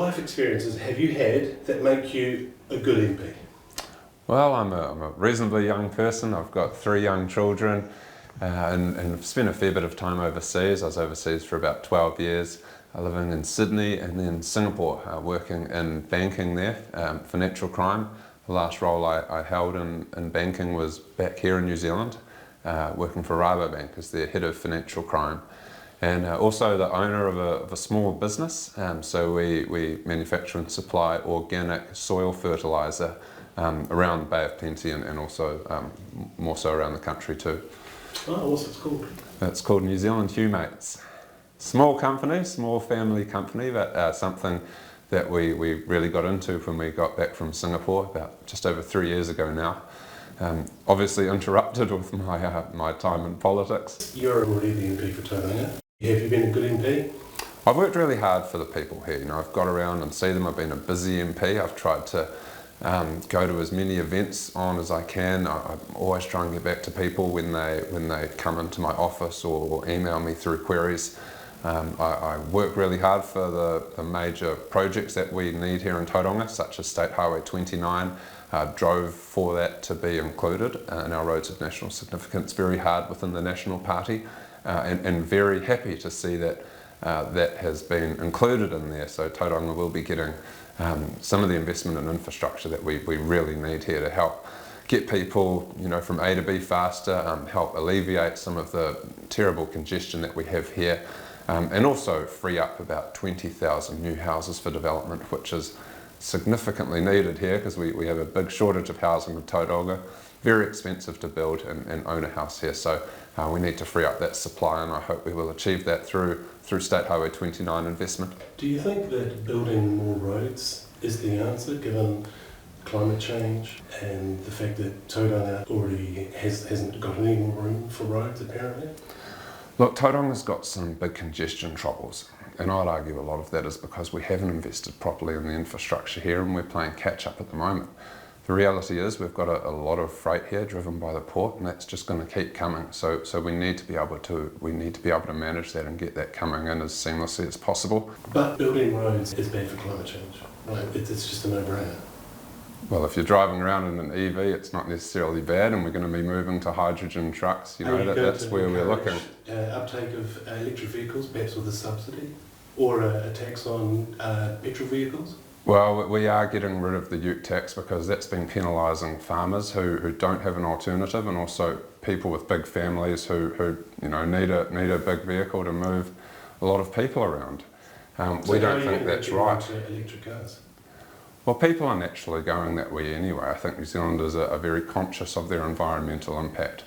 life experiences have you had that make you a good MP? Well, I'm a reasonably young person. I've got 3 young children and I've spent a fair bit of time overseas. I was overseas for about 12 years, living in Sydney and then Singapore, working in banking there, financial crime. The last role I held in banking was back here in New Zealand, working for Rabobank as their head of financial crime. And also the owner of a small business, so we manufacture and supply organic soil fertiliser around the Bay of Plenty and also more so around the country too. Oh, what's it called? It's called New Zealand Humates. Small company, small family company, but something that we really got into when we got back from Singapore about just over 3 years ago now. Obviously interrupted with my time in politics. You're already the MP for Tauranga. Have you been a good MP? I've worked really hard for the people here. You know, I've got around and see them. I've been a busy MP. I've tried to go to as many events on as I can. I always try and get back to people when they come into my office or email me through queries. I work really hard for the major projects that we need here in Tauranga, such as State Highway 29. Drove for that to be included in our roads of national significance very hard within the National Party, and very happy to see that that has been included in there. So Tauranga will be getting some of the investment in infrastructure that we really need here to help get people, you know, from A to B faster, help alleviate some of the terrible congestion that we have here, and also free up about 20,000 new houses for development, which is significantly needed here because we have a big shortage of housing in Tauranga. Very expensive to build and own a house here, so we need to free up that supply, and I hope we will achieve that through State Highway 29 investment. Do you think that building more roads is the answer, given climate change and the fact that Tauranga already hasn't got any more room for roads, apparently? Look, Tauranga's got some big congestion troubles, and I'd argue a lot of that is because we haven't invested properly in the infrastructure here and we're playing catch up at the moment. The reality is we've got a lot of freight here driven by the port, and that's just going to keep coming. So we need to be able to manage that and get that coming in as seamlessly as possible. But building roads is bad for climate change, right? It's just a no-brainer. Well, if you're driving around in an EV, it's not necessarily bad, and we're going to be moving to hydrogen trucks. You know, that's where we're looking. Uptake of electric vehicles, perhaps with a subsidy, or a tax on petrol vehicles? Well, we are getting rid of the ute tax because that's been penalising farmers who don't have an alternative, and also people with big families who you know need a big vehicle to move a lot of people around. We don't think that's right. Electric cars? Well, people are naturally going that way anyway. I think New Zealanders are very conscious of their environmental impact,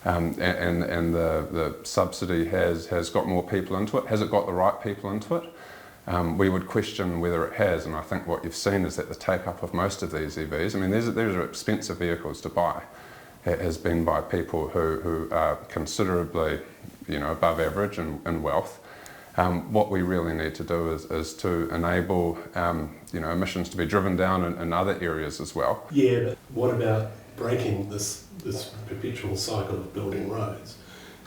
and the subsidy has got more people into it. Has it got the right people into it? We would question whether it has, and I think what you've seen is that the take-up of most of these EVs, I mean, these are expensive vehicles to buy, has been by people who are considerably, you know, above average in wealth. What we really need to do is to enable, you know, emissions to be driven down in other areas as well. Yeah, but what about breaking this perpetual cycle of building roads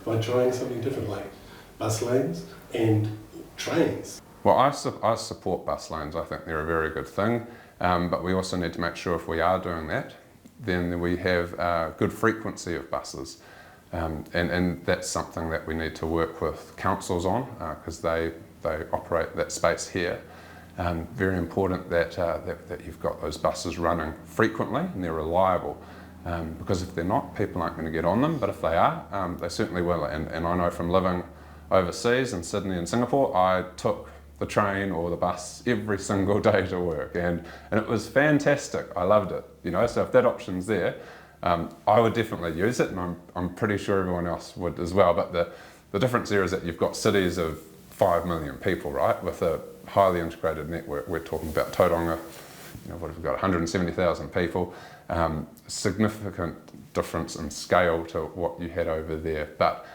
by trying something different, like bus lanes and trains? Well, I support bus lanes. I think they're a very good thing, but we also need to make sure if we are doing that, then we have good frequency of buses, and that's something that we need to work with councils on because they operate that space here. Very important that you've got those buses running frequently and they're reliable, because if they're not, people aren't going to get on them, but if they are, they certainly will. And I know from living overseas in Sydney and Singapore, I took the train or the bus every single day to work, and it was fantastic. I loved it, you know. So if that option's there, I would definitely use it, and I'm pretty sure everyone else would as well. But the difference there is that you've got cities of 5 million people, right, with a highly integrated network. We're talking about Tauranga, you know, what have we got, 170,000 people, significant difference in scale to what you had over there. But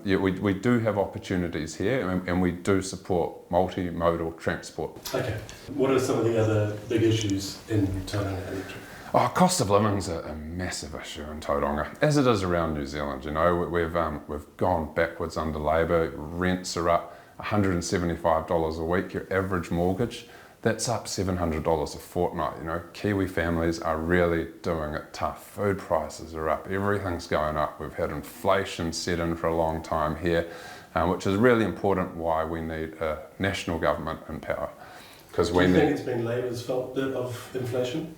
yeah, we do have opportunities here, and we do support multimodal transport. Okay. What are some of the other big issues in Tauranga electric? Oh, cost of living's a massive issue in Tauranga, as it is around New Zealand. You know, we've gone backwards under Labour. Rents are up $175 a week. Your average mortgage That's up $700 a fortnight. You know, Kiwi families are really doing it tough. Food prices are up, everything's going up. We've had inflation set in for a long time here, which is really important why we need a national government in power. Do you think it's been Labour's fault bit of inflation?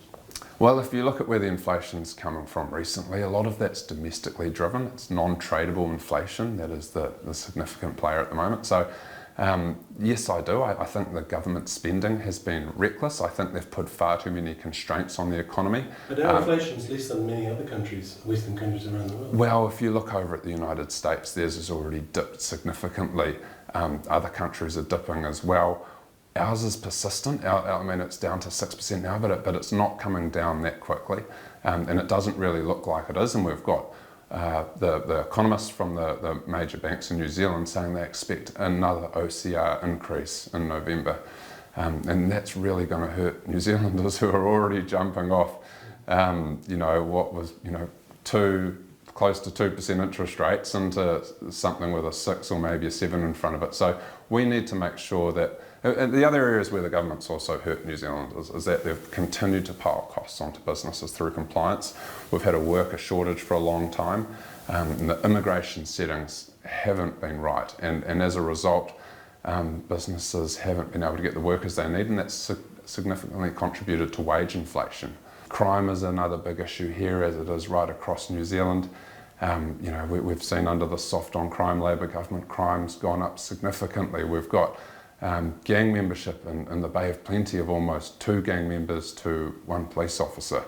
Well, if you look at where the inflation's coming from recently, a lot of that's domestically driven. It's non-tradable inflation that is the significant player at the moment. So, yes, I do. I think the government spending has been reckless. I think they've put far too many constraints on the economy. But our inflation's less than many other countries, Western countries around the world. Well, if you look over at the United States, theirs has already dipped significantly. Other countries are dipping as well. Ours is persistent. I mean, it's down to 6% now, but it's not coming down that quickly, and it doesn't really look like it is. And we've got the economists from the major banks in New Zealand saying they expect another OCR increase in November, and that's really going to hurt New Zealanders who are already jumping off, what was close to 2% interest rates into something with a 6 or maybe a 7 in front of it. So we need to make sure that. And the other areas where the government's also hurt New Zealanders is that they've continued to pile costs onto businesses through compliance. We've had a worker shortage for a long time, and the immigration settings haven't been right, and as a result, businesses haven't been able to get the workers they need, and that's significantly contributed to wage inflation. Crime is another big issue here, as it is right across New Zealand. We've seen under the soft on crime Labour government, crime's gone up significantly. We've got gang membership in the Bay of Plenty of almost 2 gang members to 1 police officer.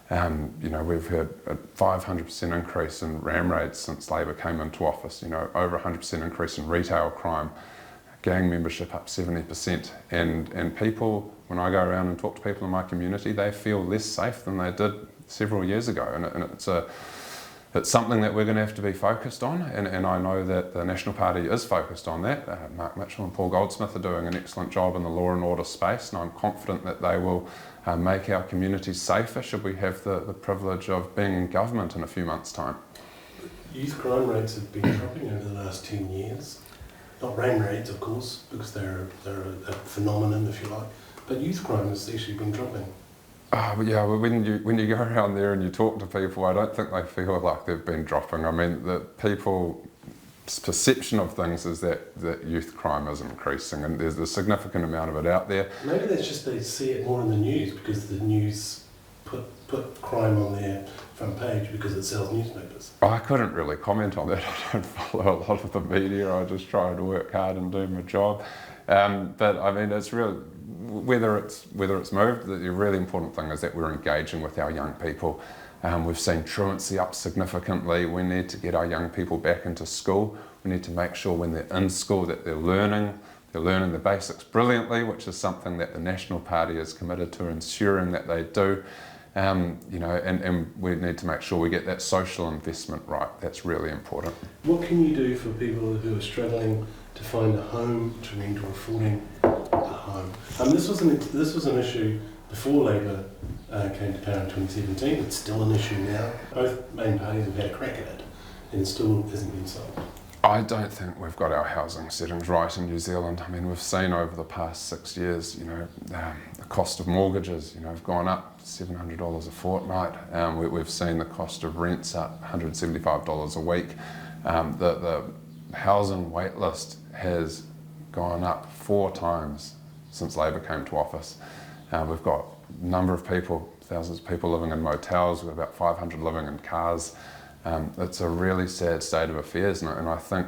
We've had a 500% increase in ram raids since Labour came into office, over 100% increase in retail crime, gang membership up 70%. And people, when I go around and talk to people in my community, they feel less safe than they did several years ago. And it's something that we're going to have to be focused on, and I know that the National Party is focused on that. Mark Mitchell and Paul Goldsmith are doing an excellent job in the law and order space, and I'm confident that they will make our communities safer should we have the privilege of being in government in a few months' time. Youth crime rates have been dropping over the last 10 years. Not ram raids, of course, because they're a phenomenon, if you like, but youth crime has actually been dropping. When you go around there and you talk to people, I don't think they feel like they've been dropping. I mean, the people's perception of things is that youth crime is increasing, and there's a significant amount of it out there. Maybe that's just they see it more in the news because the news put crime on their front page because it sells newspapers. I couldn't really comment on that. I don't follow a lot of the media. I just try to work hard and do my job. But I mean, it's real. Whether it's moved, the really important thing is that we're engaging with our young people. We've seen truancy up significantly. We need to get our young people back into school. We need to make sure when they're in school that they're learning the basics brilliantly, which is something that the National Party is committed to ensuring that they do. And we need to make sure we get that social investment right. That's really important. What can you do for people who are struggling to find a home, to rent or affording a home? This was an issue before Labour came to power in 2017. It's still an issue now. Both main parties have had a crack at it, and it still hasn't been solved. I don't think we've got our housing settings right in New Zealand. I mean, we've seen over the past 6 years, the cost of mortgages, have gone up $700 a fortnight. We've seen the cost of rents up $175 a week. The housing wait list has gone up 4 times since Labour came to office. We've got a number of people, thousands of people living in motels. We've got about 500 living in cars. It's a really sad state of affairs, and I think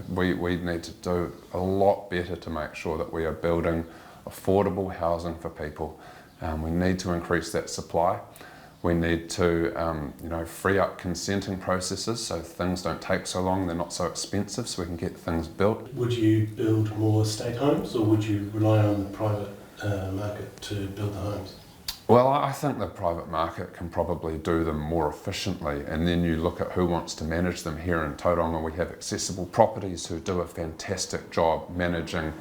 we need to do a lot better to make sure that we are building affordable housing for people. We need to increase that supply. We need to free up consenting processes so things don't take so long, they're not so expensive, so we can get things built. Would you build more estate homes, or would you rely on the private market to build the homes? Well, I think the private market can probably do them more efficiently, and then you look at who wants to manage them. Here in Tauranga we have Accessible Properties who do a fantastic job managing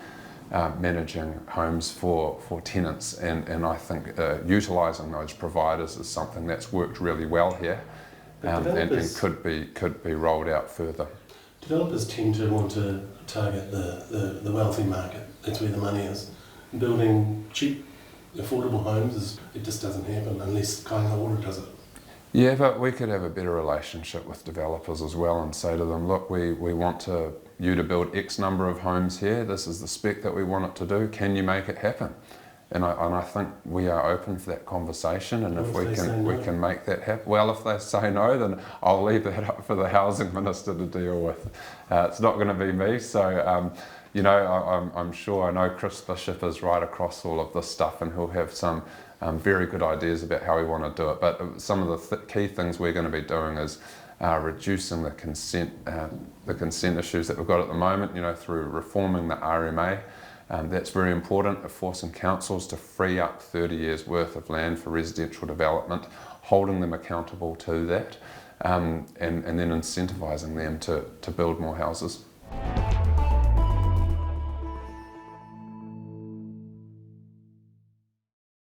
homes for tenants, and I think utilising those providers is something that's worked really well here, and could be rolled out further. Developers tend to want to target the wealthy market. That's where the money is. building cheap, affordable homes, it just doesn't happen unless Kāinga Ora does it. Yeah, but we could have a better relationship with developers as well and say to them, look, we want you to build X number of homes here, this is the spec that we want it to do, can you make it happen? And I think we are open for that conversation, and if we can make that happen. Well, if they say no, then I'll leave that up for the Housing Minister to deal with. It's not going to be me, so you know, I'm sure, I know Chris Bishop is right across all of this stuff, and he'll have some very good ideas about how we want to do it. But some of the key things we're going to be doing is reducing the consent issues that we've got at the moment, you know, through reforming the RMA. That's very important, forcing councils to free up 30 years worth of land for residential development, holding them accountable to that, and then incentivising them to build more houses.